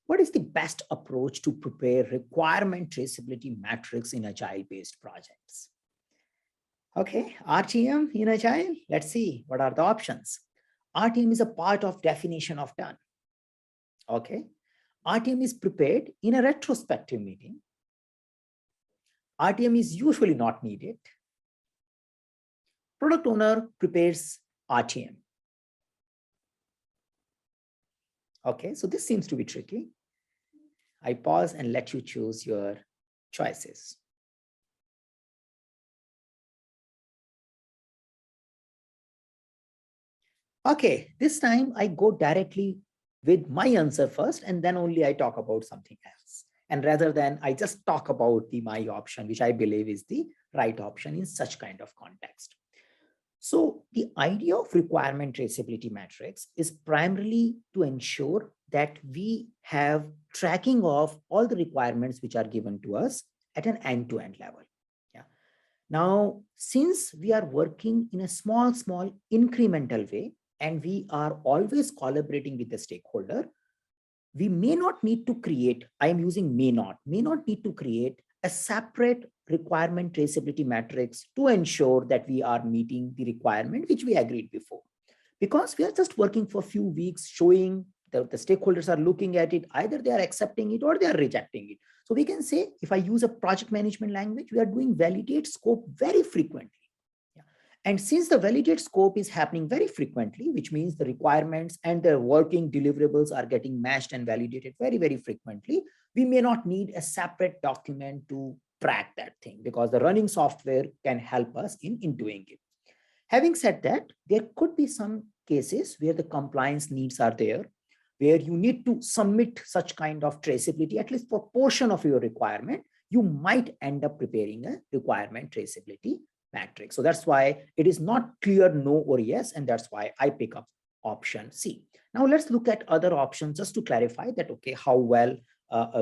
what is the best approach to prepare requirement traceability matrix in agile-based projects? Okay, RTM in Agile, let's see what are the options. RTM is a part of definition of done. Okay, RTM is prepared in a retrospective meeting. RTM is usually not needed. Product owner prepares RTM. Okay, so this seems to be tricky. I pause and let you choose your choices. Okay, this time I go directly with my answer first, and then only I talk about something else. And rather than I just talk about my option, which I believe is the right option in such kind of context. So the idea of requirement traceability matrix is primarily to ensure that we have tracking of all the requirements which are given to us at an end-to-end level. Yeah. Now, since we are working in a small incremental way, and we are always collaborating with the stakeholder, we may not need to create, I am using may not need to create a separate requirement traceability matrix to ensure that we are meeting the requirement which we agreed before. Because we are just working for a few weeks, showing that the stakeholders are looking at it, either they are accepting it or they are rejecting it. So we can say, if I use a project management language, we are doing validate scope very frequently. And since the validate scope is happening very frequently, which means the requirements and the working deliverables are getting matched and validated very frequently, we may not need a separate document to track that thing, because the running software can help us in doing it. Having said that, there could be some cases where the compliance needs are there, where you need to submit such kind of traceability, at least for portion of your requirement. You might end up preparing a requirement traceability matrix. So that's why it is not clear no or yes, and that's why I pick up option C. Now let's look at other options just to clarify that, okay, how well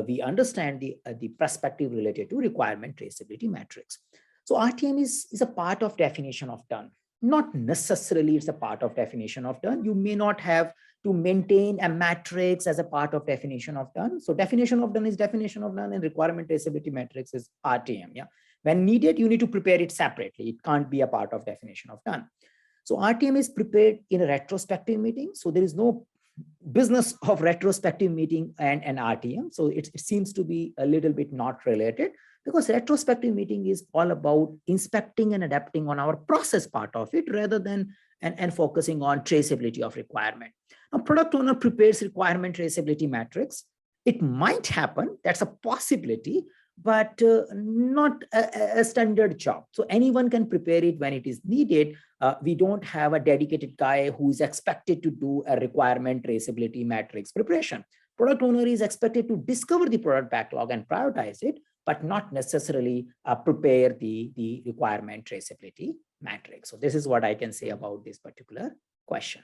we understand the perspective related to requirement traceability matrix. So RTM is a part of definition of done. Not necessarily it's a part of definition of done. You may not have to maintain a matrix as a part of definition of done. So definition of done is definition of done, and requirement traceability matrix is RTM. Yeah. When needed, you need to prepare it separately. It can't be a part of definition of done. So RTM is prepared in a retrospective meeting. So there is no business of retrospective meeting and RTM. So it seems to be a little bit not related, because retrospective meeting is all about inspecting and adapting on our process part of it, rather than and focusing on traceability of requirement. Now, product owner prepares requirement traceability matrix. It might happen, that's a possibility, but not a standard job. So anyone can prepare it when it is needed. We don't have a dedicated guy who is expected to do a requirement traceability matrix preparation. Product owner is expected to discover the product backlog and prioritize it, but not necessarily prepare the requirement traceability matrix. So this is what I can say about this particular question.